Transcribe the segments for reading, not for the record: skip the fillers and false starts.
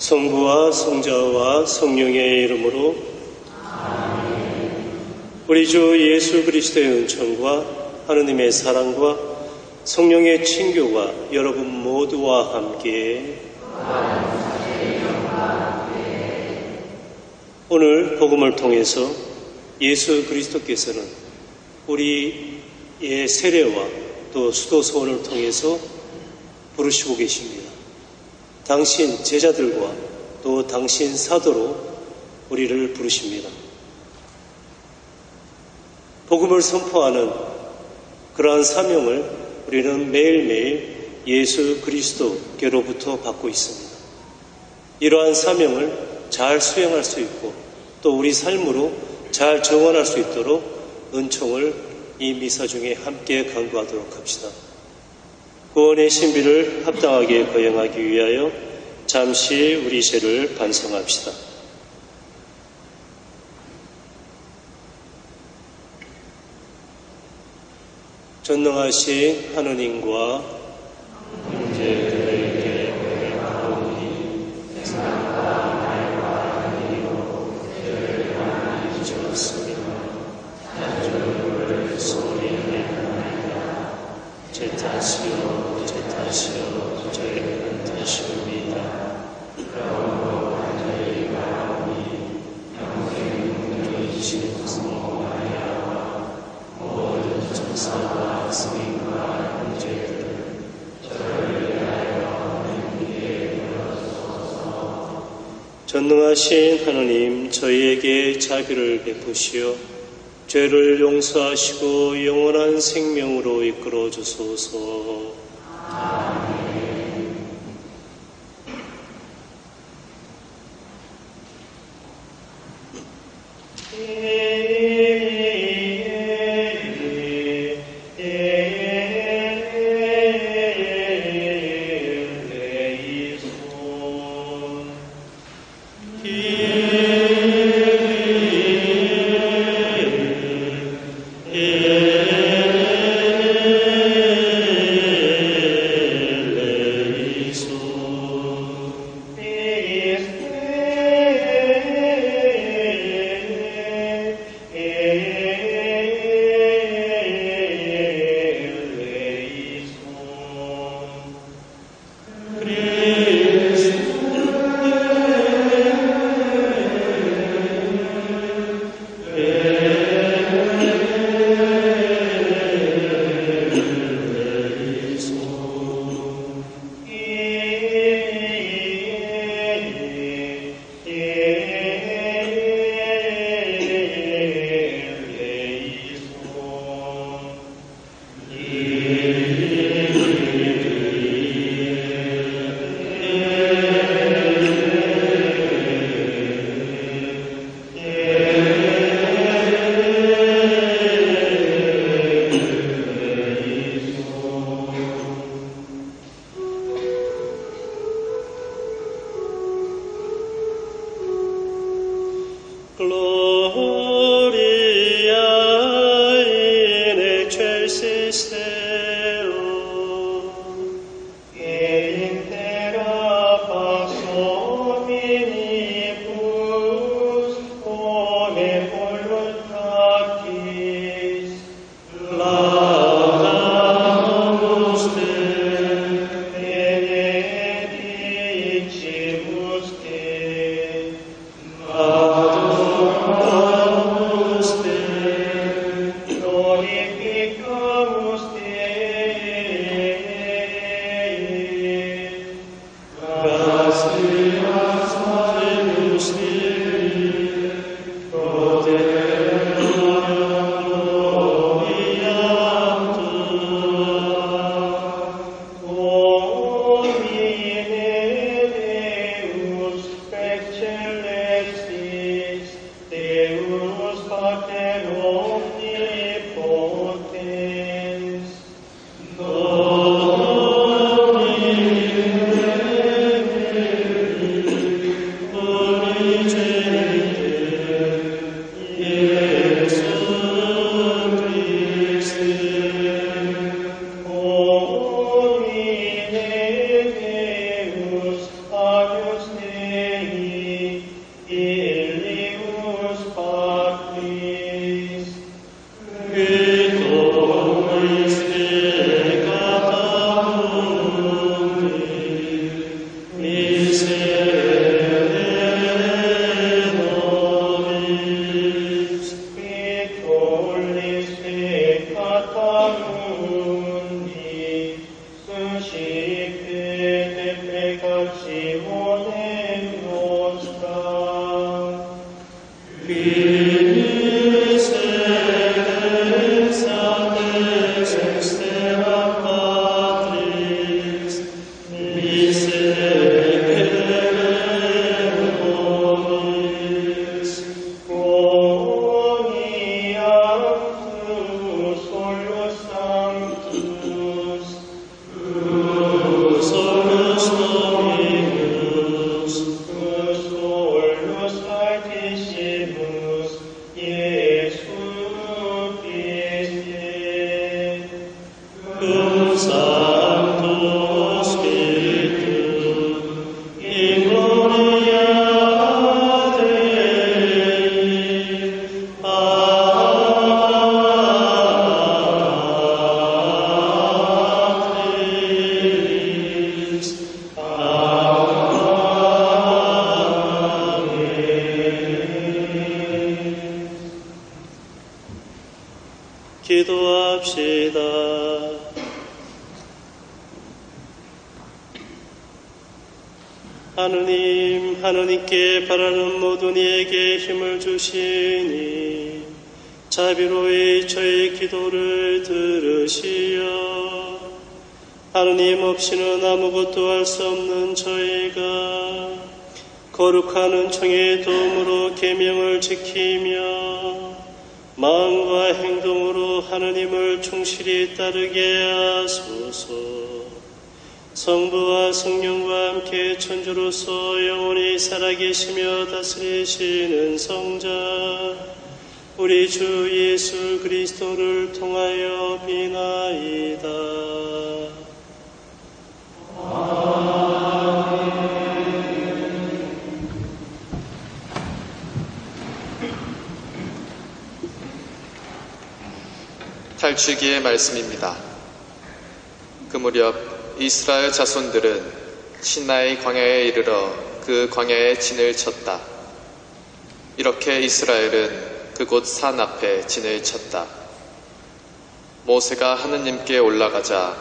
성부와 성자와 성령의 이름으로 우리 주 예수 그리스도의 은총과 하느님의 사랑과 성령의 친교가 여러분 모두와 함께 오늘 복음을 통해서 예수 그리스도께서는 우리의 세례와 또 수도 소원을 통해서 부르시고 계십니다. 당신 제자들과 또 당신 사도로 우리를 부르십니다. 복음을 선포하는 그러한 사명을 우리는 매일매일 예수 그리스도께로부터 받고 있습니다. 이러한 사명을 잘 수행할 수 있고 또 우리 삶으로 잘 정원할 수 있도록 은총을 이 미사 중에 함께 간구하도록 합시다. 구원의 신비를 합당하게 거행하기 위하여 잠시 우리 죄를 반성합시다. 전능하신 하느님과 형제들에게 고백하오니 세상과 나이와 하나님으로 죄를 많이 지었으며 단절을 소리내 하나이다. 제 탓이요 저의 탓이옵니다. 그러므로 간절히 바라오니 평생 능력이신 성모마리아와 모든 천사와 스님과 형제들 저를 위하여 하나님께 빌어주소서. 전능하신 하나님, 저희에게 자비를 베푸시어 죄를 용서하시고 영원한 생명으로 이끌어 주소서. 아멘. Gloria in excelsis Deo. In terra pax hominibus, come voluntatis, Laudamus Te. benedicimus Te. Adoramus Te. Glorificamus Te. Gratias Dominus Dei, protegeam gloria Tua. Domine Deus excelsis, Deus Pater omnipotens, Domine Deus Agnus Dei, Ilius Patris, Pitolis peccata mundi, suscipite peccationem nostra. Quoniam tu solus sanctus, Solus Dominus, tu solus Altissimus, Iesu Christe, cum Sancto Spiritu, in gloria Dei, Patris, 기도합시다. 하느님, 하느님께 바라는 모든 이에게 힘을 주시니 자비로이 저희 기도를 들으시어 하느님 없이는 아무것도 할 수 없는 저희가 거룩한 은총의 도움으로 계명을 지키며 마음과 행동으로 하느님을 충실히 따르게 하소서. 성부와 성령과 함께 천주로서 영원히 살아계시며 다스리시는 성자 우리 주 예수 그리스도를 통하여 비나이다. 탈취기의 말씀입니다. 그 무렵 이스라엘 자손들은 시나이 광야에 이르러 그 광야에 진을 쳤다. 이렇게 이스라엘은 그곳 산 앞에 진을 쳤다. 모세가 하느님께 올라가자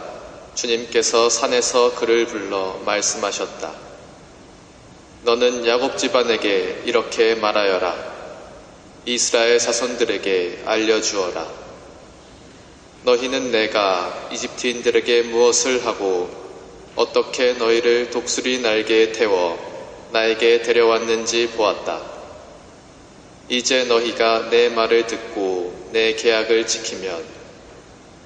주님께서 산에서 그를 불러 말씀하셨다. 너는 야곱 집안에게 이렇게 말하여라. 이스라엘 자손들에게 알려주어라. 너희는 내가 이집트인들에게 무엇을 하고 어떻게 너희를 독수리 날개에 태워 나에게 데려왔는지 보았다. 이제 너희가 내 말을 듣고 내 계약을 지키면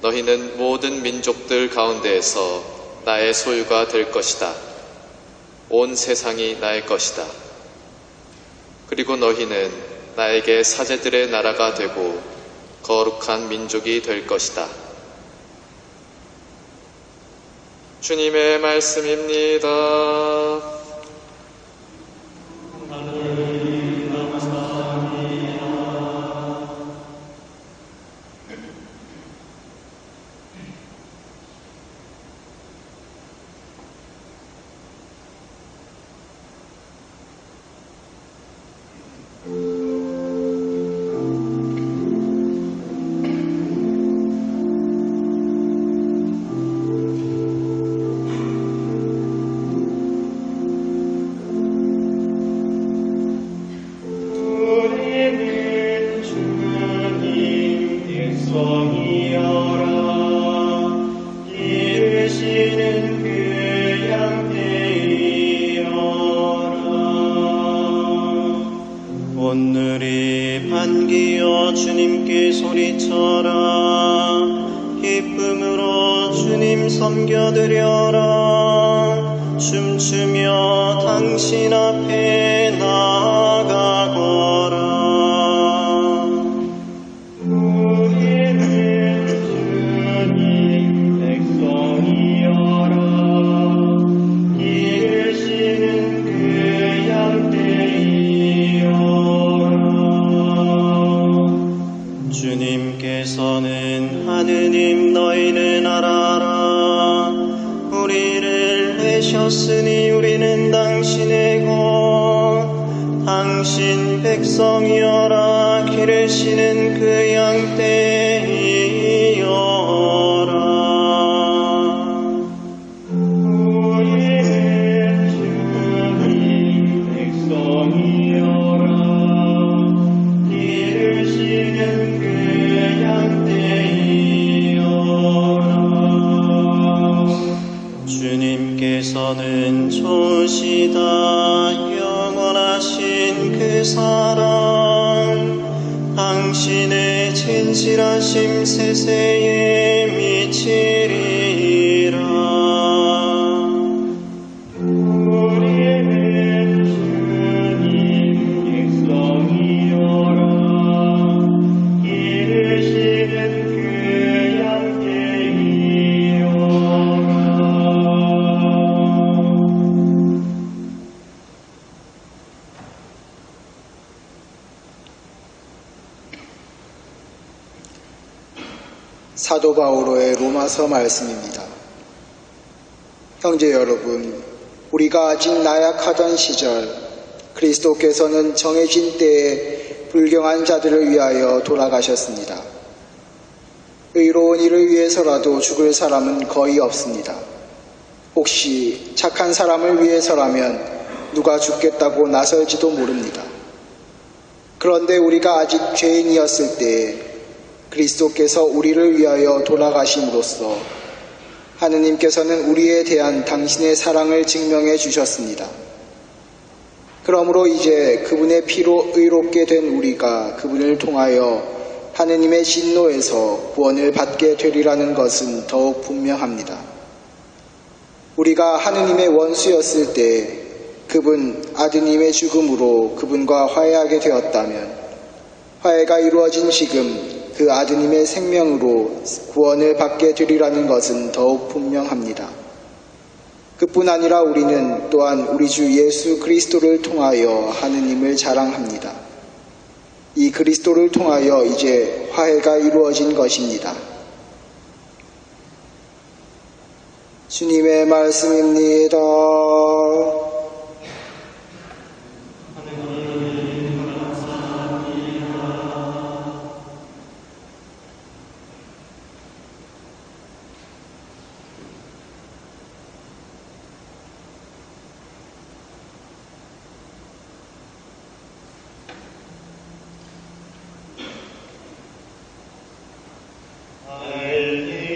너희는 모든 민족들 가운데에서 나의 소유가 될 것이다. 온 세상이 나의 것이다. 그리고 너희는 나에게 사제들의 나라가 되고 거룩한 민족이 될 것이다. 주님의 말씀입니다. 우리는 주님 백성이여라. 기르시는 그 양떼이여라. 오늘이 반기여 주님께 소리쳐라. 기쁨으로 주님 섬겨드려라. 춤추며 당신 앞에 나아가거라. 우리는 주님 백성이여라. 기르시는 그 양떼이여라. 주님께서는 하느님 너희는 알아라. 우리를 내셨으니 우리는 당신의 것. 당신 백성이여라. 기르시는 그 양떼이여라. 우리는 주님 백성이여라. 기르시는 그 양떼이여라. 주님께서는 좋으시다. 영원하신 그 사랑. 당신의 진실하심 세세에 미치리라. 우리는 주님 백성이여라. 기르시는 그 양떼이여라. 사도 바오로의 로마서 말씀입니다. 형제 여러분, 우리가 아직 나약하던 시절 그리스도께서는 정해진 때에 불경한 자들을 위하여 돌아가셨습니다. 의로운 이를 위해서라도 죽을 사람은 거의 없습니다. 혹시 착한 사람을 위해서라면 누가 죽겠다고 나설지도 모릅니다. 그런데 우리가 아직 죄인이었을 때에 그리스도께서 우리를 위하여 돌아가심으로써 하느님께서는 우리에 대한 당신의 사랑을 증명해 주셨습니다. 그러므로 이제 그분의 피로 의롭게 된 우리가 그분을 통하여 하느님의 진노에서 구원을 받게 되리라는 것은 더욱 분명합니다. 우리가 하느님의 원수였을 때 그분 아드님의 죽음으로 그분과 화해하게 되었다면 화해가 이루어진 지금 그 아드님의 생명으로 구원을 받게 되리라는 것은 더욱 분명합니다. 그뿐 아니라 우리는 또한 우리 주 예수 그리스도를 통하여 하느님을 자랑합니다. 이 그리스도를 통하여 이제 화해가 이루어진 것입니다. 주님의 말씀입니다. 할렐루야.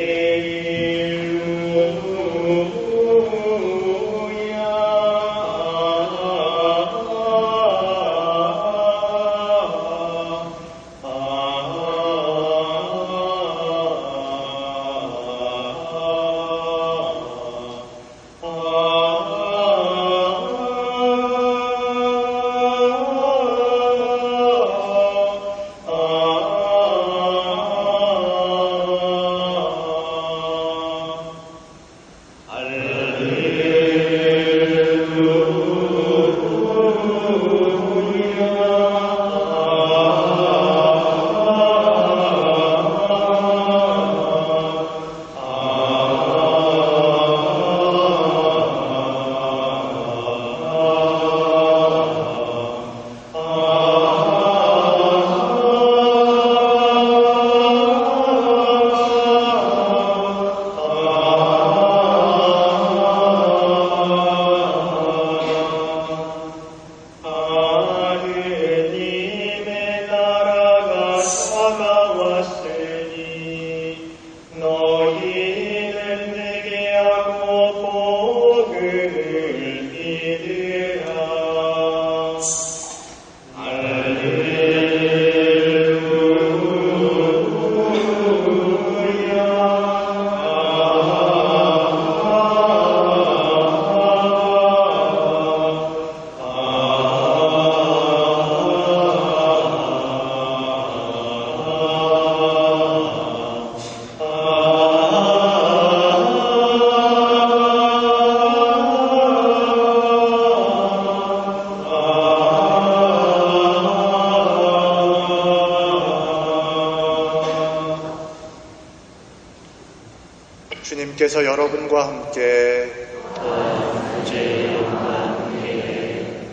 주께서 여러분과 함께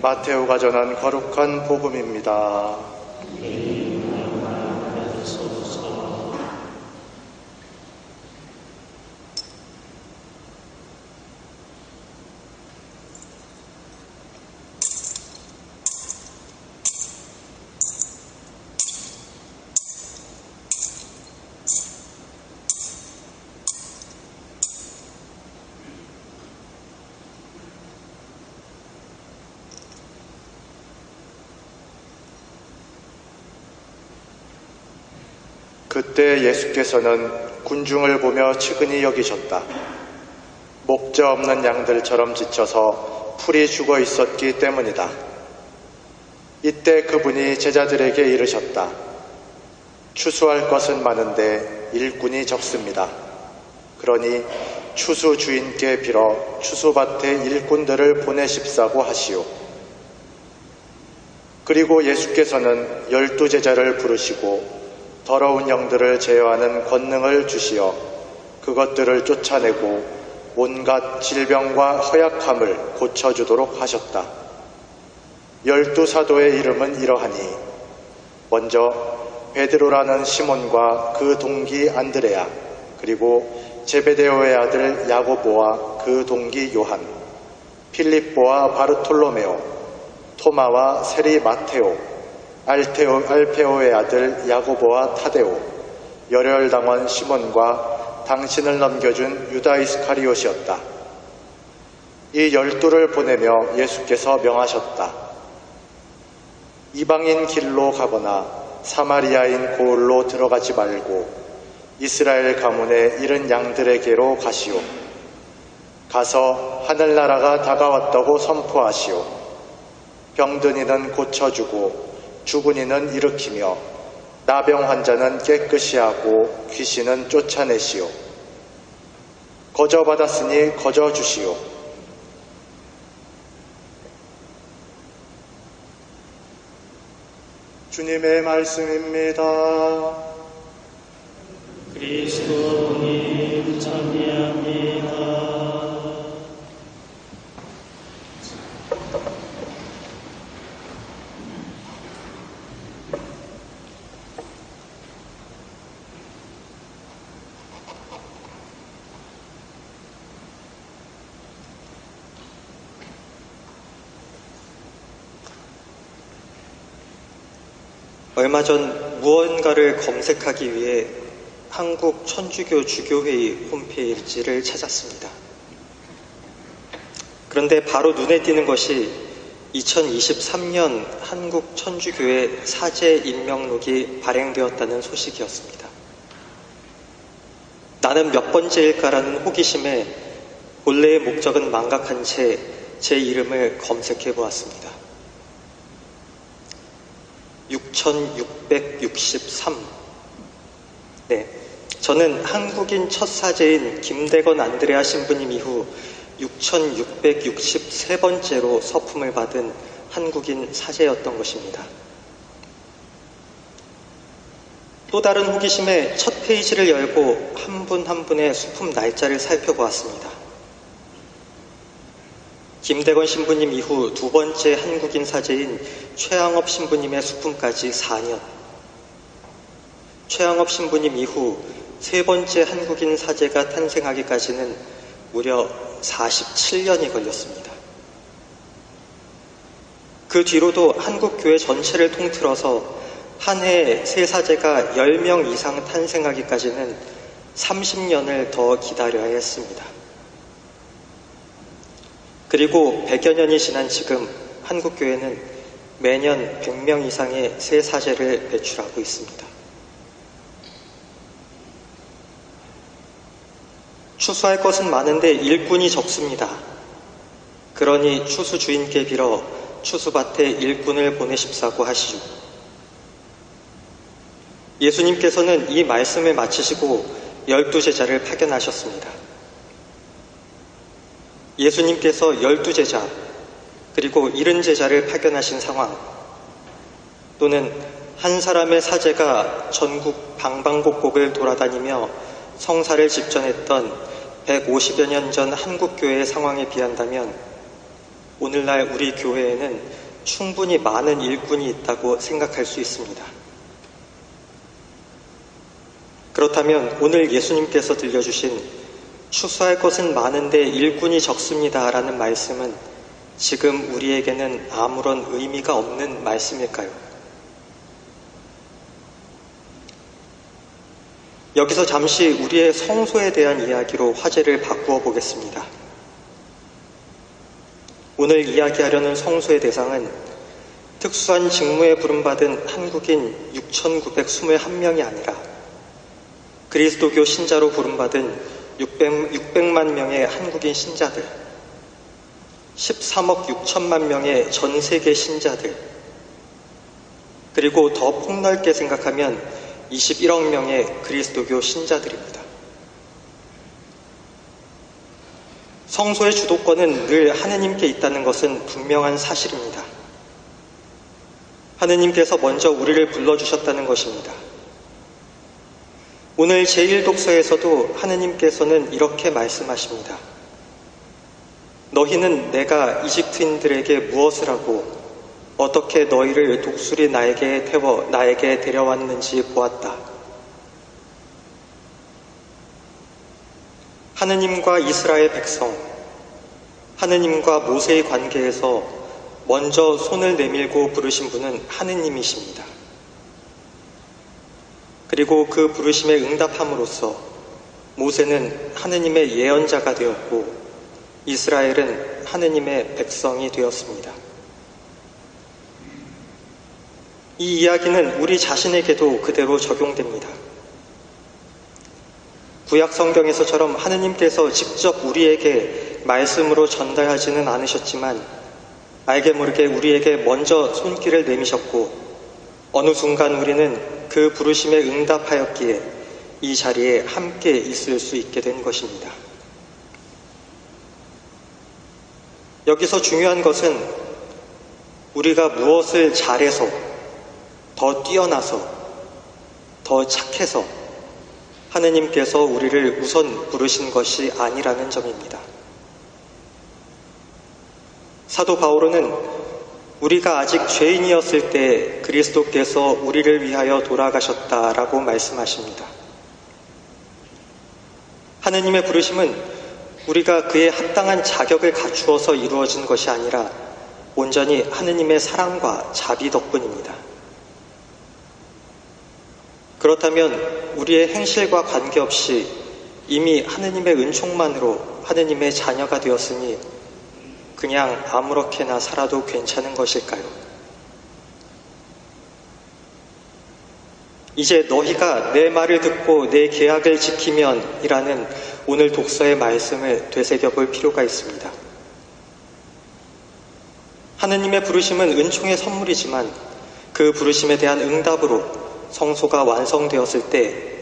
마테오가 전한 거룩한 복음입니다. 그때 예수께서는 군중을 보며 측은히 여기셨다. 목자 없는 양들처럼 지쳐서 풀이 죽어 있었기 때문이다. 이때 그분이 제자들에게 이르셨다. 추수할 것은 많은데 일꾼이 적습니다. 그러니 추수 주인께 빌어 추수밭에 일꾼들을 보내십사고 하시오. 그리고 예수께서는 12 제자를 부르시고 더러운 영들을 제어하는 권능을 주시어 그것들을 쫓아내고 온갖 질병과 허약함을 고쳐주도록 하셨다. 12 사도의 이름은 이러하니 먼저 베드로라는 시몬과 그 동기 안드레아, 그리고 제베데오의 아들 야고보와 그 동기 요한, 필립보와 바르톨로메오, 토마와 세리 마테오, 알페오의 아들 야고보와 타데오, 열혈당원 시몬과 당신을 넘겨준 유다 이스카리옷이었다. 이 12를 보내며 예수께서 명하셨다. 이방인 길로 가거나 사마리아인 고을로 들어가지 말고 이스라엘 가문에 이른 양들에게로 가시오. 가서 하늘나라가 다가왔다고 선포하시오. 병든 이는 고쳐주고 죽은 이는 일으키며 나병 환자는 깨끗이 하고 귀신은 쫓아내시오. 거저 받았으니 거저 주시오. 주님의 말씀입니다. 그리스도님 찬미합니다. 얼마 전 무언가를 검색하기 위해 한국 천주교 주교회의 홈페이지를 찾았습니다. 그런데 바로 눈에 띄는 것이 2023년 한국 천주교회 사제 임명록이 발행되었다는 소식이었습니다. 나는 몇 번째일까라는 호기심에 본래의 목적은 망각한 채 제 이름을 검색해 보았습니다. 6663. 네, 저는 한국인 첫 사제인 김대건 안드레아 신부님 이후 6663번째로 서품을 받은 한국인 사제였던 것입니다. 또 다른 호기심에 첫 페이지를 열고 한 분 한 분의 수품 날짜를 살펴보았습니다. 김대건 신부님 이후 2번째 한국인 사제인 최양업 신부님의 수품까지 4년, 최양업 신부님 이후 3번째 한국인 사제가 탄생하기까지는 무려 47년이 걸렸습니다. 그 뒤로도 한국교회 전체를 통틀어서 한 해에 새 사제가 10명 이상 탄생하기까지는 30년을 더 기다려야 했습니다. 그리고 100여 년이 지난 지금 한국교회는 매년 100명 이상의 새 사제를 배출하고 있습니다. 추수할 것은 많은데 일꾼이 적습니다. 그러니 추수 주인께 빌어 추수밭에 일꾼을 보내십사고 하시오. 예수님께서는 이 말씀을 마치시고 12 제자를 파견하셨습니다. 예수님께서 12 제자, 그리고 70 제자를 파견하신 상황, 또는 한 사람의 사제가 전국 방방곡곡을 돌아다니며 성사를 집전했던 150여 년 전 한국교회의 상황에 비한다면 오늘날 우리 교회에는 충분히 많은 일꾼이 있다고 생각할 수 있습니다. 그렇다면 오늘 예수님께서 들려주신 추수할 것은 많은데 일꾼이 적습니다 라는 말씀은 지금 우리에게는 아무런 의미가 없는 말씀일까요? 여기서 잠시 우리의 성소에 대한 이야기로 화제를 바꾸어 보겠습니다. 오늘 이야기하려는 성소의 대상은 특수한 직무에 부름받은 한국인 6,921명이 아니라 그리스도교 신자로 부름받은 600만 명의 한국인 신자들, 13억 6천만 명의 전 세계 신자들, 그리고 더 폭넓게 생각하면 21억 명의 그리스도교 신자들입니다. 성소의 주도권은 늘 하느님께 있다는 것은 분명한 사실입니다. 하느님께서 먼저 우리를 불러주셨다는 것입니다. 오늘 제1독서에서도 하느님께서는 이렇게 말씀하십니다. 너희는 내가 이집트인들에게 무엇을 하고 어떻게 너희를 독수리 날개에 태워 나에게 데려왔는지 보았다. 하느님과 이스라엘 백성, 하느님과 모세의 관계에서 먼저 손을 내밀고 부르신 분은 하느님이십니다. 그리고 그 부르심에 응답함으로써 모세는 하느님의 예언자가 되었고 이스라엘은 하느님의 백성이 되었습니다. 이 이야기는 우리 자신에게도 그대로 적용됩니다. 구약 성경에서처럼 하느님께서 직접 우리에게 말씀으로 전달하지는 않으셨지만 알게 모르게 우리에게 먼저 손길을 내미셨고 어느 순간 우리는 그 부르심에 응답하였기에 이 자리에 함께 있을 수 있게 된 것입니다. 여기서 중요한 것은 우리가 무엇을 잘해서, 더 뛰어나서, 더 착해서 하느님께서 우리를 우선 부르신 것이 아니라는 점입니다. 사도 바오로는 우리가 아직 죄인이었을 때 그리스도께서 우리를 위하여 돌아가셨다라고 말씀하십니다. 하느님의 부르심은 우리가 그의 합당한 자격을 갖추어서 이루어진 것이 아니라 온전히 하느님의 사랑과 자비 덕분입니다. 그렇다면 우리의 행실과 관계없이 이미 하느님의 은총만으로 하느님의 자녀가 되었으니 그냥 아무렇게나 살아도 괜찮은 것일까요? 이제 너희가 내 말을 듣고 내 계약을 지키면 이라는 오늘 독서의 말씀을 되새겨볼 필요가 있습니다. 하느님의 부르심은 은총의 선물이지만 그 부르심에 대한 응답으로 성소가 완성되었을 때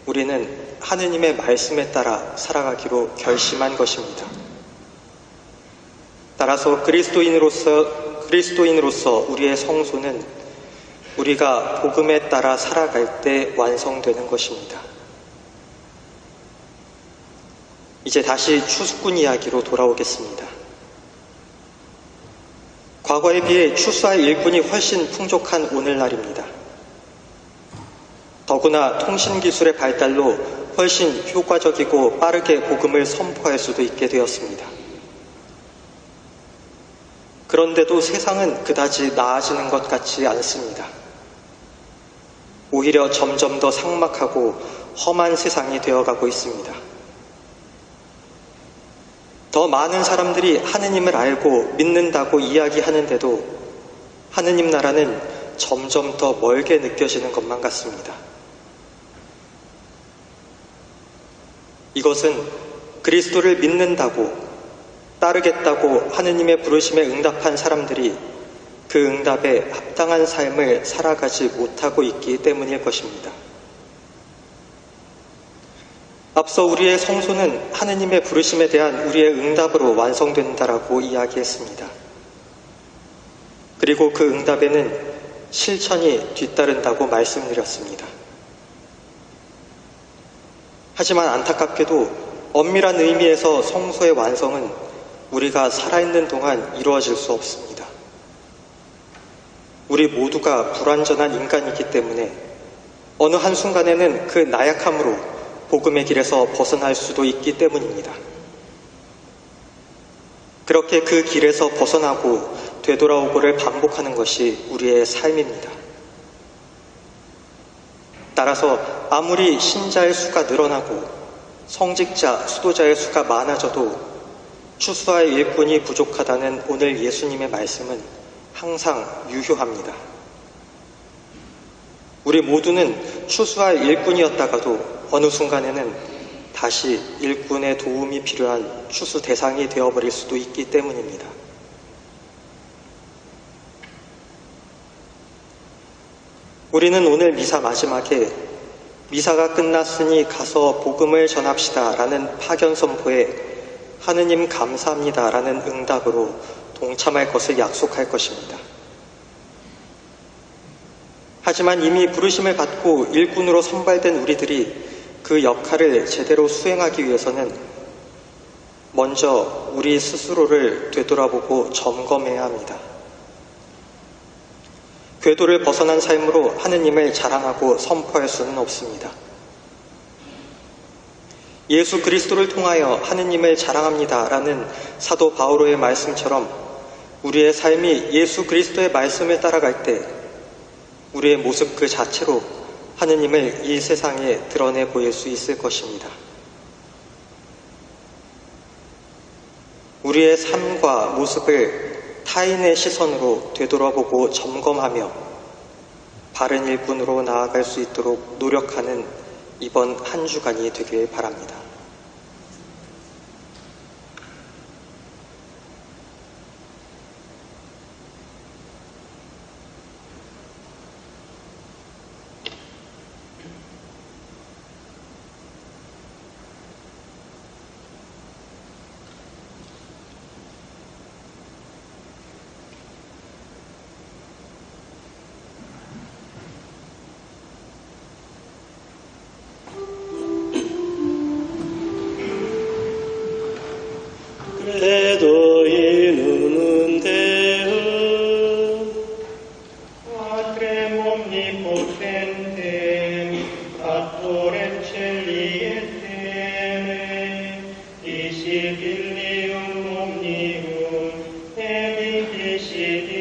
우리는 하느님의 말씀에 따라 살아가기로 결심한 것입니다. 따라서 그리스도인으로서 우리의 성소는 우리가 복음에 따라 살아갈 때 완성되는 것입니다. 이제 다시 추수꾼 이야기로 돌아오겠습니다. 과거에 비해 추수할 일꾼이 훨씬 풍족한 오늘날입니다. 더구나 통신기술의 발달로 훨씬 효과적이고 빠르게 복음을 선포할 수도 있게 되었습니다. 그런데도 세상은 그다지 나아지는 것 같지 않습니다. 오히려 점점 더 삭막하고 험한 세상이 되어가고 있습니다. 더 많은 사람들이 하느님을 알고 믿는다고 이야기하는데도 하느님 나라는 점점 더 멀게 느껴지는 것만 같습니다. 이것은 그리스도를 믿는다고 따르겠다고 하느님의 부르심에 응답한 사람들이 그 응답에 합당한 삶을 살아가지 못하고 있기 때문일 것입니다. 앞서 우리의 성소는 하느님의 부르심에 대한 우리의 응답으로 완성된다라고 이야기했습니다. 그리고 그 응답에는 실천이 뒤따른다고 말씀드렸습니다. 하지만 안타깝게도 엄밀한 의미에서 성소의 완성은 우리가 살아있는 동안 이루어질 수 없습니다. 우리 모두가 불완전한 인간이기 때문에 어느 한순간에는 그 나약함으로 복음의 길에서 벗어날 수도 있기 때문입니다. 그렇게 그 길에서 벗어나고 되돌아오고를 반복하는 것이 우리의 삶입니다. 따라서 아무리 신자의 수가 늘어나고 성직자, 수도자의 수가 많아져도 추수할 일꾼이 부족하다는 오늘 예수님의 말씀은 항상 유효합니다. 우리 모두는 추수할 일꾼이었다가도 어느 순간에는 다시 일꾼의 도움이 필요한 추수 대상이 되어버릴 수도 있기 때문입니다. 우리는 오늘 미사 마지막에 미사가 끝났으니 가서 복음을 전합시다 라는 파견 선포에 하느님 감사합니다 라는 응답으로 동참할 것을 약속할 것입니다. 하지만 이미 부르심을 받고 일꾼으로 선발된 우리들이 그 역할을 제대로 수행하기 위해서는 먼저 우리 스스로를 되돌아보고 점검해야 합니다. 궤도를 벗어난 삶으로 하느님을 자랑하고 선포할 수는 없습니다. 예수 그리스도를 통하여 하느님을 자랑합니다 라는 사도 바오로의 말씀처럼 우리의 삶이 예수 그리스도의 말씀을 따라갈 때 우리의 모습 그 자체로 하느님을 이 세상에 드러내 보일 수 있을 것입니다. 우리의 삶과 모습을 타인의 시선으로 되돌아보고 점검하며 바른 일꾼으로 나아갈 수 있도록 노력하는 이번 한 주간이 되길 바랍니다. 그래도 이누는 데음 Patrem omnipotentem, Autorem Celi et Terrae, Dicibilium omnium, et indicibilium.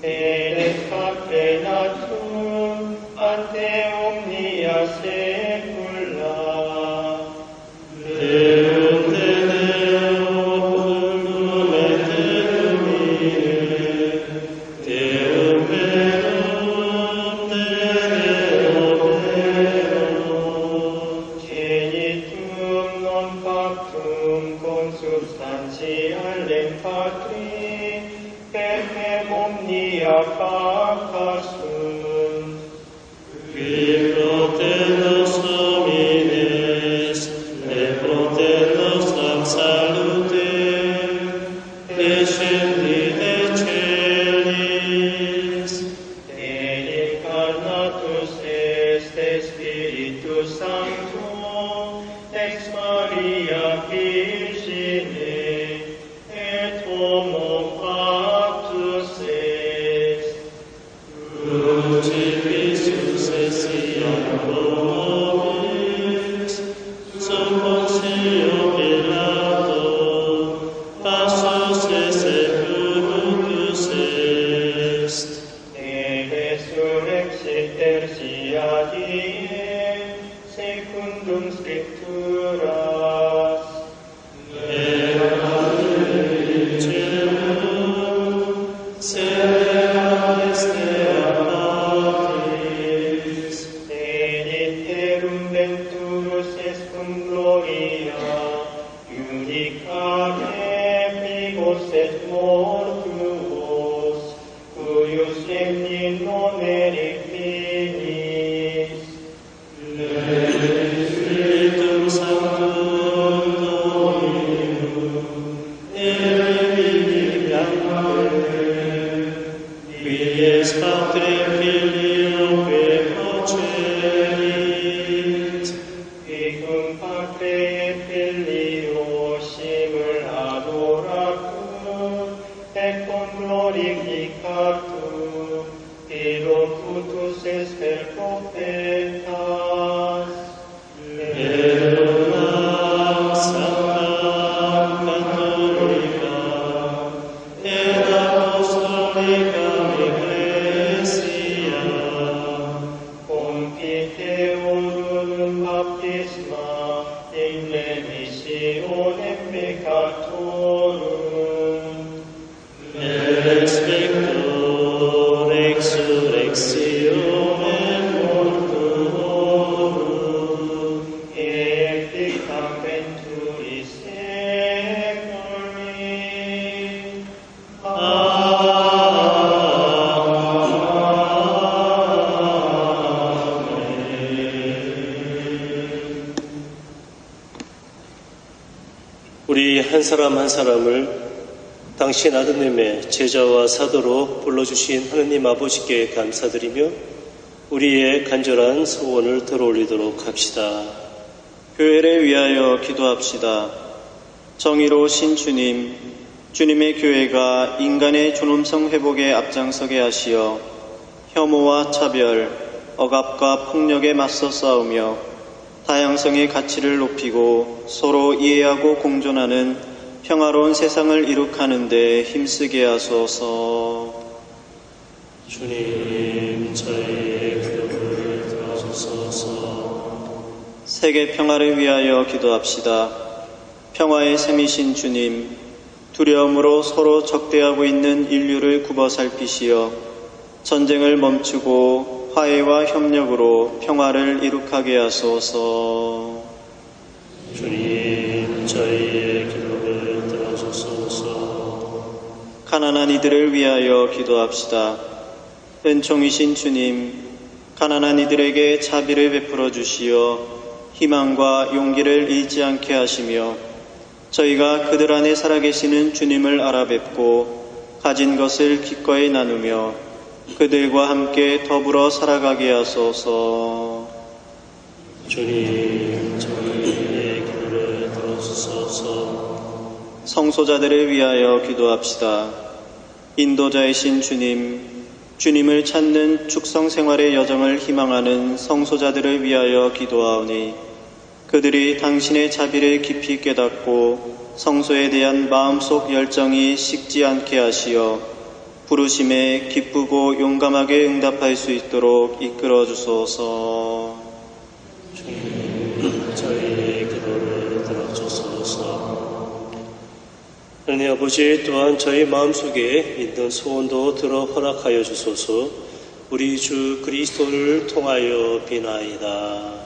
Et patenatum ante omnia saecula. Genitum non factum consubstantialem Patri, percem omnia facta sunt. qui protenos homines et protenos nam salute descendi de celis Et incarnatus est Spiritus Sancto, ex Maria Virgine, et homo factus est. crucifixus essiam pro nobis sum Pontio Pilato passus et sepulcrus est Et resurrexit tertia die, secundum Scripturas. Et iterum venturus est cum gloria, unicare vivos et mortuos, cuius regni non erit finis. Spiritum angeles per profetas, confiteorum baptisma in remissionem peccatorum, Respector exsurrectionem mortuorum, et dictam venturis seculi. 우리 한 사람 한 사람을 당신 아드님의 제자와 사도로 불러주신 하느님 아버지께 감사드리며 우리의 간절한 소원을 들어올리도록 합시다. 교회를 위하여 기도합시다. 정의로우신 주님, 주님의 교회가 인간의 존엄성 회복에 앞장서게 하시어 혐오와 차별, 억압과 폭력에 맞서 싸우며 다양성의 가치를 높이고 서로 이해하고 공존하는 평화로운 세상을 이룩하는 데 힘쓰게 하소서. 주님, 저희의 기도를 들어주소서. 세계 평화를 위하여 기도합시다. 평화의 셈이신 주님, 두려움으로 서로 적대하고 있는 인류를 굽어 살피시어 전쟁을 멈추고 화해와 협력으로 평화를 이룩하게 하소서. 주님, 저희의 기도를 들어주소서. 가난한 이들을 위하여 기도합시다. 은총이신 주님, 가난한 이들에게 자비를 베풀어 주시어 희망과 용기를 잃지 않게 하시며 저희가 그들 안에 살아계시는 주님을 알아뵙고 가진 것을 기꺼이 나누며 그들과 함께 더불어 살아가게 하소서. 주님, 저희의 기도를 들어주소서. 성소자들을 위하여 기도합시다. 인도자이신 주님, 주님을 찾는 축성 생활의 여정을 희망하는 성소자들을 위하여 기도하오니 그들이 당신의 자비를 깊이 깨닫고 성소에 대한 마음속 열정이 식지 않게 하시어 부르심에 기쁘고 용감하게 응답할 수 있도록 이끌어 주소서. 주님, 저희의 기도를 들어주소서. 하나님 아버지, 또한 저희 마음속에 있는 소원도 들어 허락하여 주소서. 우리 주 그리스도를 통하여 비나이다.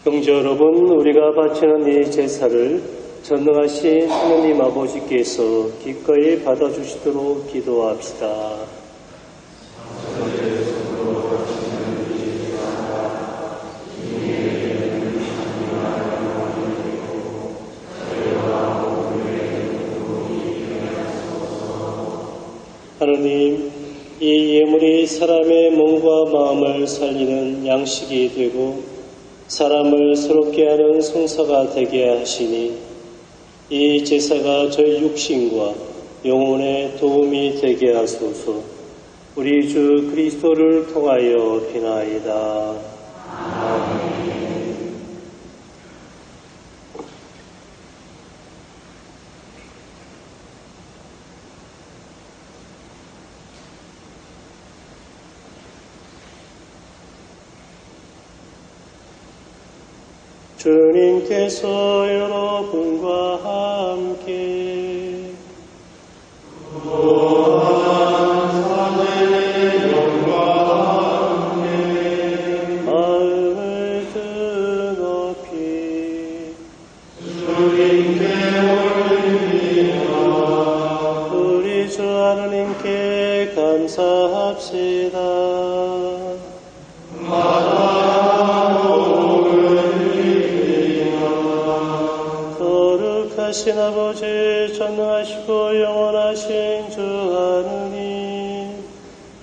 형제 여러분, 우리가 바치는 이 제사를 전능하신 하느님 아버지께서 기꺼이 받아주시도록 기도합시다. 하느님, 이 예물이 사람의 몸과 마음을 살리는 양식이 되고 사람을 새롭게 하는 성사가 되게 하시니 이 제사가 저희 육신과 영혼에 도움이 되게 하소서. 우리 주 그리스도를 통하여 비나이다. 주님께서 여러분과 함께 마음을 드높이 우리 주 하느님께 감사합시다. 거룩하신 아버지, 전능하시고 영원하신 주 하느님,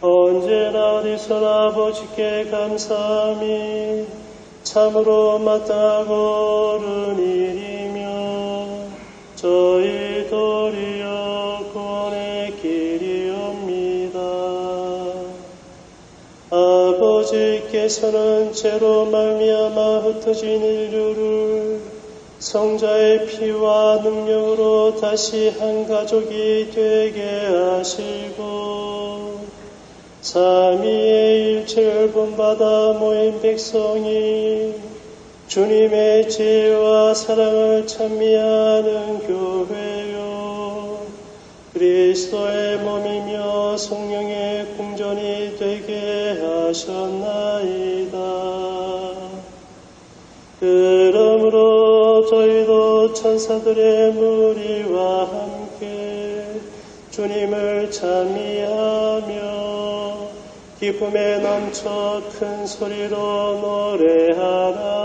언제나 어디서나 아버지께 감사함이 참으로 마땅하고 옳은 일이며 저희 도리어 구원의 길이옵니다. 아버지께서는 죄로 말미암아 흩어진 인류를 성자의 피와 능력으로 다시 한 가족이 되게 하시고 삼위의 일체를 본받아 모인 백성이 주님의 지혜와 사랑을 찬미하는 교회요 그리스도의 몸이며 성령의 궁전이 되게 하셨나이다. 그러므로 저희도 천사들의 무리와 함께 주님을 찬미하며 기쁨에 넘쳐 큰 소리로 노래하나이다.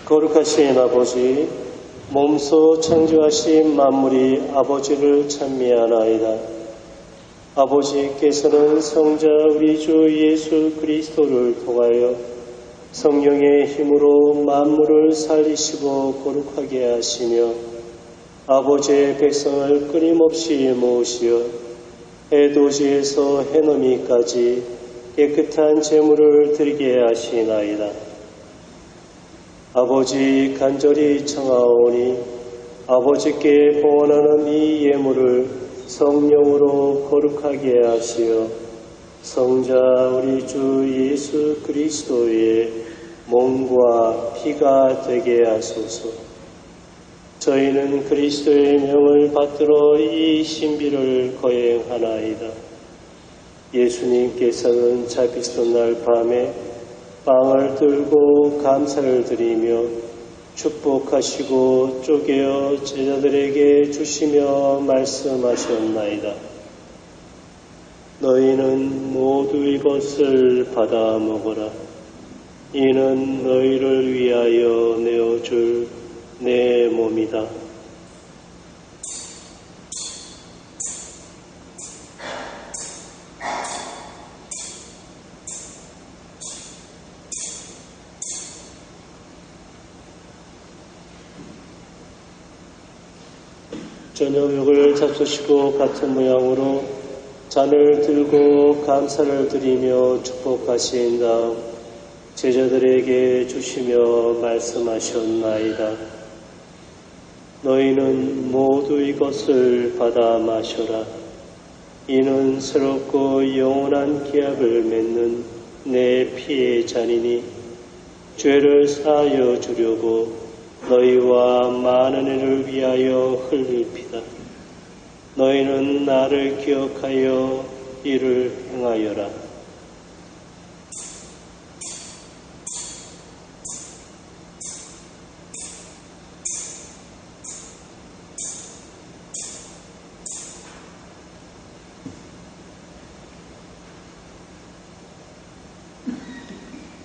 거룩하신 아버지, 몸소 창조하신 만물이 아버지를 찬미하나이다. 아버지께서는 성자 우리 주 예수 그리스도를 통하여 성령의 힘으로 만물을 살리시고 거룩하게 하시며 아버지의 백성을 끊임없이 모으시어 해돋이에서 해넘이까지 깨끗한 제물을 드리게 하시나이다. 아버지 간절히 청하오니 아버지께 봉헌하는 이 예물을 성령으로 거룩하게 하시어 성자 우리 주 예수 그리스도의 몸과 피가 되게 하소서. 저희는 그리스도의 명을 받들어 이 신비를 거행하나이다. 예수님께서는 자비스던 날 밤에 빵을 들고 감사를 드리며 축복하시고 쪼개어 제자들에게 주시며 말씀하셨나이다. 너희는 모두 이것을 받아 먹어라. 이는 너희를 위하여 내어줄 내 몸이다. 저녁을 잡수시고 같은 모양으로 잔을 들고 감사를 드리며 축복하신 다음 제자들에게 주시며 말씀하셨나이다. 너희는 모두 이것을 받아 마셔라. 이는 새롭고 영원한 기약을 맺는 내 피의 잔이니 죄를 사하여 주려고 너희와 많은 이를 위하여 흘릴 피다. 너희는 나를 기억하여 이를 행하여라.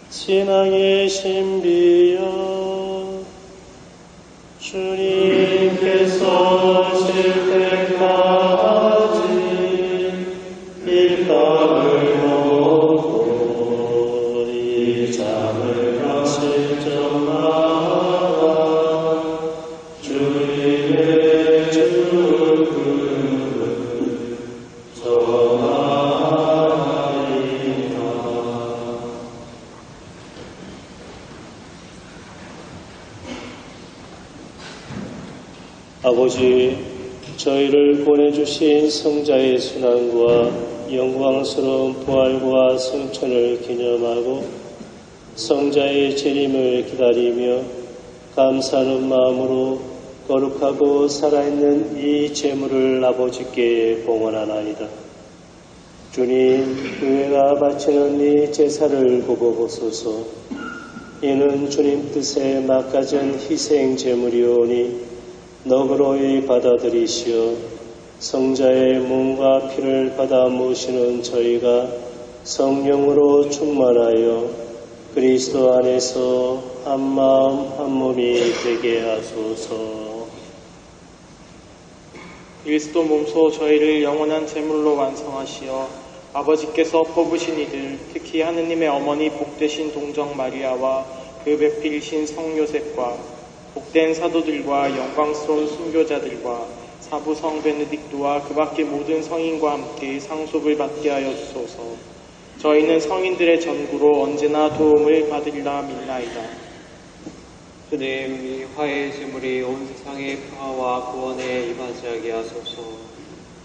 신앙의 신비여 주님께서 오실 때까지 일감을 먹고 이 잠을 마실 적마다 주님의 죽음을 전하리라. 아버지, 저희를 보내주신 성자의 순환과 영광스러운 부활과 승천을 기념하고 성자의 재림을 기다리며 감사하는 마음으로 거룩하고 살아있는 이 제물을 아버지께 봉헌하나이다. 주님, 교회가 바치는 이 제사를 보고 보소서. 이는 주님 뜻에 막가진 희생 제물이오니 너그러이 받아들이시어 성자의 몸과 피를 받아 모시는 저희가 성령으로 충만하여 그리스도 안에서 한마음 한몸이 되게 하소서. 그리스도 몸소 저희를 영원한 제물로 완성하시어 아버지께서 뽑으신 이들, 특히 하느님의 어머니 복되신 동정 마리아와 그 배필이신 성 요셉과 복된 사도들과 영광스러운 순교자들과 사부 성 베네딕토와 그 밖의 모든 성인과 함께 상속을 받게 하여 주소서. 저희는 성인들의 전구로 언제나 도움을 받으리라 믿나이다. 주님, 이 화해의 제물이 온 세상의 평화와 구원에 임하지 하게 하소서.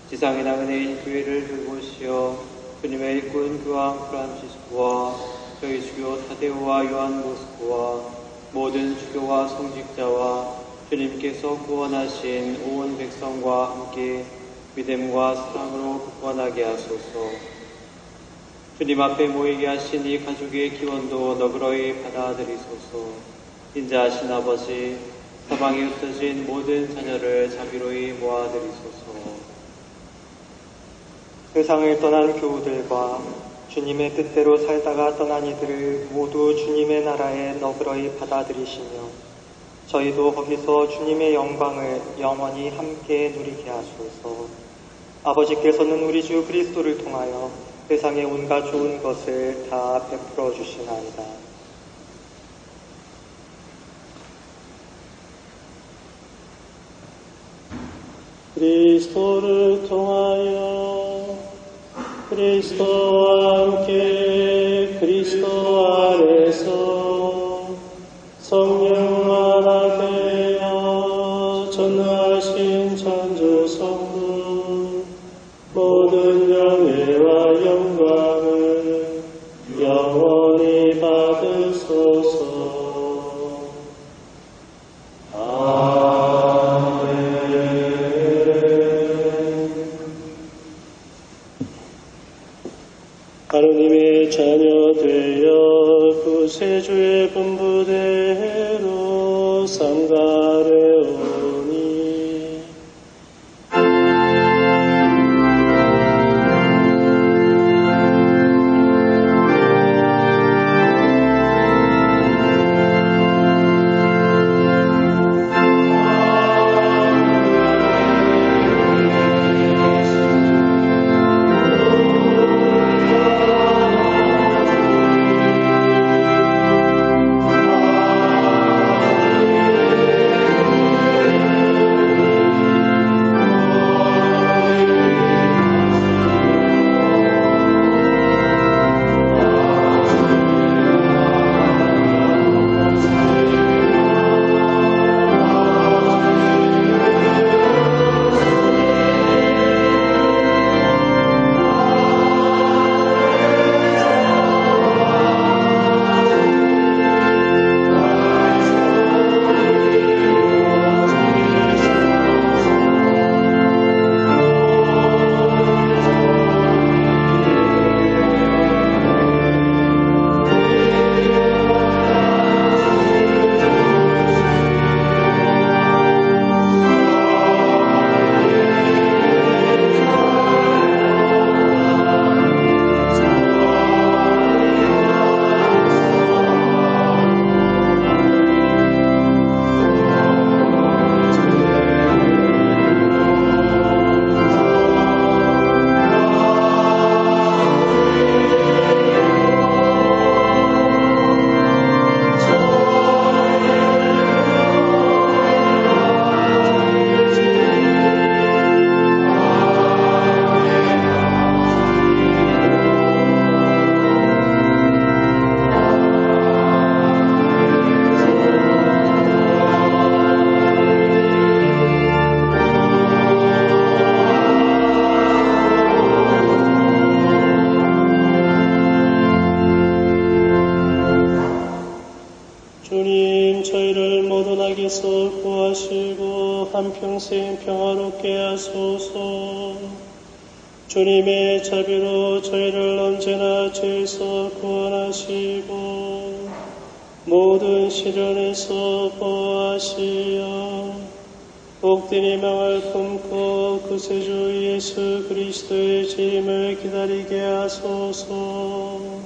지상의 나그네인 교회를 돌보시어 주님의 일꾼 교황 프란치스코와 저희 주교 타데오와 요한 보스코와 모든 주교와 성직자와 주님께서 구원하신 온 백성과 함께 믿음과 사랑으로 굳건하게 하소서. 주님 앞에 모이게 하신 이 가족의 기원도 너그러이 받아들이소서. 인자하신 아버지, 사방에 흩어진 모든 자녀를 자비로이 모아드리소서. 세상을 떠난 교우들과 주님의 뜻대로 살다가 떠난 이들을 모두 주님의 나라에 너그러이 받아들이시며 저희도 거기서 주님의 영광을 영원히 함께 누리게 하소서. 아버지께서는 우리 주 그리스도를 통하여 세상의 온갖 좋은 것을 다 베풀어 주시나이다. 그리스도를 통하여 그리스도와 함께 그리스도 안에서 성령 하나 되어 전능하신 천주성부 모든 영예와 영광을 영원히 받으소서. 하느님의 자녀 되어 구세주의 분부대로 삼가려오니 주님 저희를 모든 악에서 구하시고 한평생 평화롭게 하소서. 주님의 자비로 저희를 언제나 죄에서 구원하시고 모든 시련에서 보호하시어 복된 희망을 품고 구세주 예수 그리스도의 재림을 기다리게 하소서.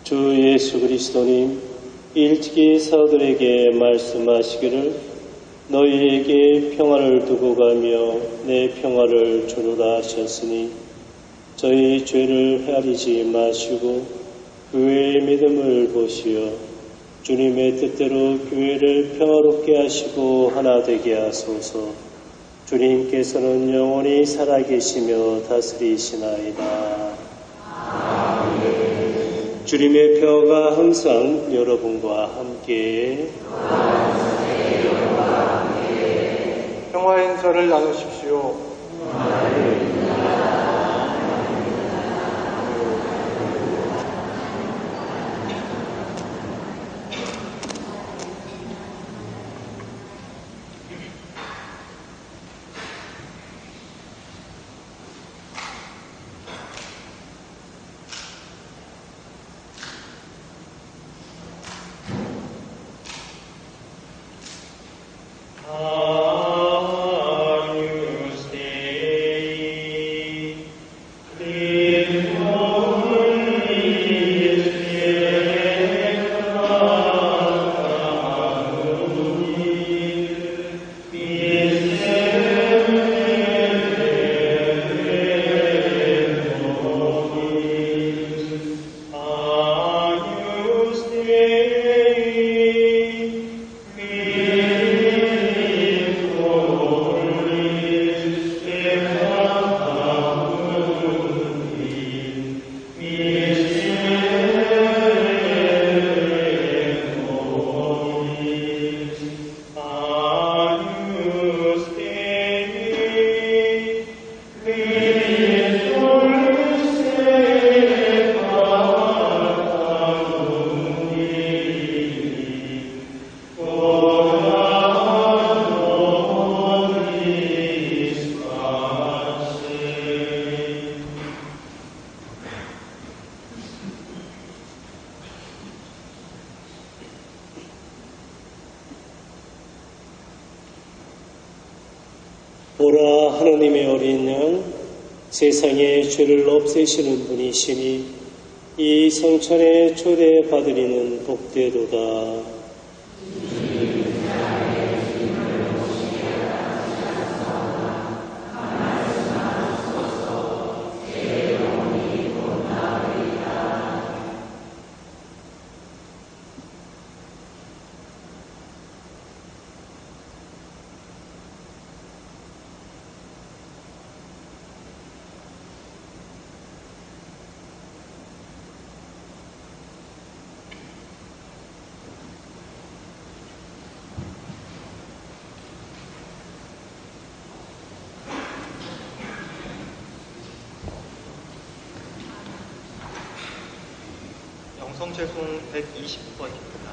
주 예수 그리스도님, 일찍이 사도들에게 말씀하시기를 너희에게 평화를 두고 가며 내 평화를 주노라 하셨으니 저희 죄를 헤아리지 마시고 교회의 믿음을 보시어 주님의 뜻대로 교회를 평화롭게 하시고 하나 되게 하소서. 주님께서는 영원히 살아계시며 다스리시나이다. 주님의 평화가 항상 여러분과 함께 평화의 인사를 나누십시오. Agnus Dei 보라, 하나님의 어린 양, 세상의 죄를 없애시는 분이시니 이 성찬에 초대받으리는 복되도다. 영성제송 120번입니다.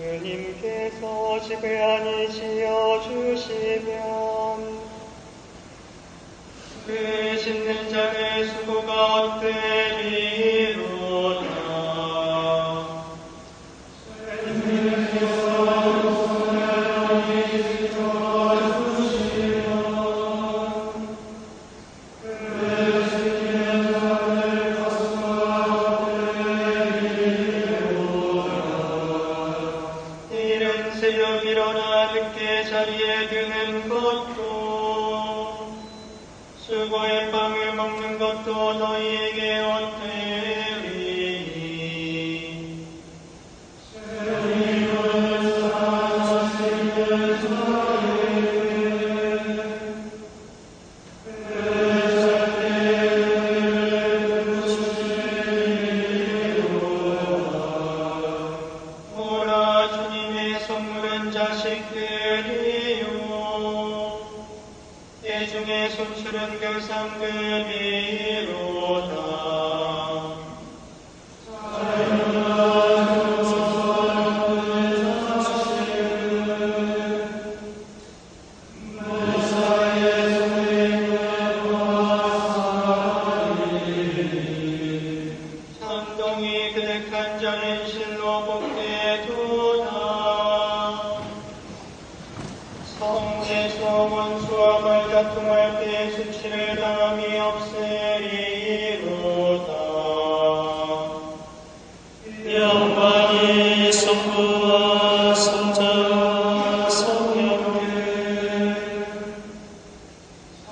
주님께서 지배하니 지어주시면 그 씻는 자의 수고가 헛되리로다. 주님께서 빵을 먹는 것도 너희에게 헛되리니 오라 주님의 선물은 자식들이요 대중의 손실은 결상금이로다. 산동이 그득한 자는 실로 복되도다. 성에서 원수와 말다툼할 때 수치를 당함이 없으리로다. 영광이 성부와 성자와 성령께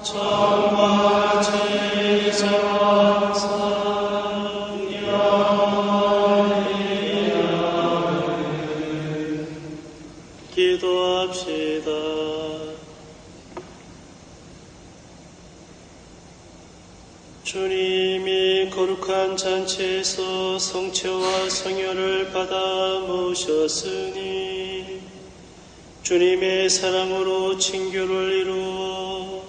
정과 제자와 기도합시다. 주님이 거룩한 잔치에서 성체와 성혈을 받아 모셨으니 주님의 사랑으로 친교를 이루어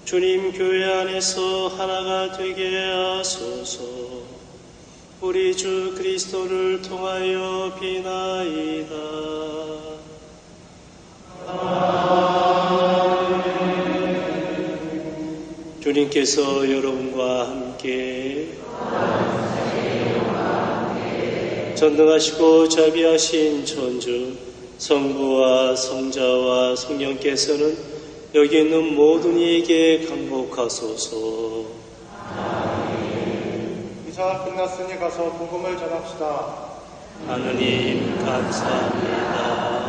주님 교회 안에서 하나가 되게 하소서. 우리 주 그리스도를 통하여 비나이다. 주님께서 여러분과 함께 전능하시고 자비하신 천주 성부와 성자와 성령께서는 여기 있는 모든 이에게 강복하소서. 이사 끝났으니 가서 복음을 전합시다. 하느님 감사합니다.